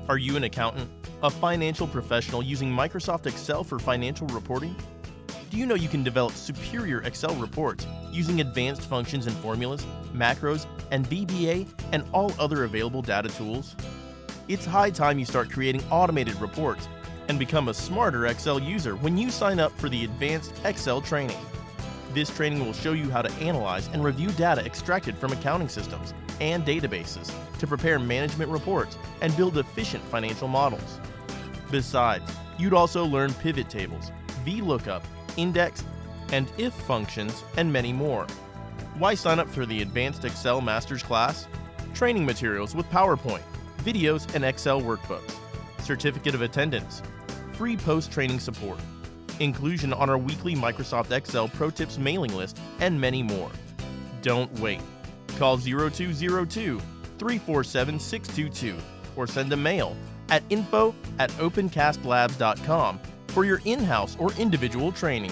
Are you an accountant? A financial professional using Microsoft Excel for financial reporting? Do you know you can develop superior Excel reports using advanced functions and formulas, macros, and VBA, and all other available data tools? It's high time you start creating automated reports and become a smarter Excel user when you sign up for the Advanced Excel training. This training will show you how to analyze and review data extracted from accounting systems and databases to prepare management reports and build efficient financial models. Besides, you'd also learn pivot tables, VLOOKUP, index, and if functions, and many more. Why sign up for the Advanced Excel Masters class? Training materials with PowerPoint, videos, and Excel workbooks, certificate of attendance, free post-training support, inclusion on our weekly Microsoft Excel Pro Tips mailing list, and many more. Don't wait. Call 0202-347-622 or send a mail at info@opencastlabs.com for your in-house or individual training.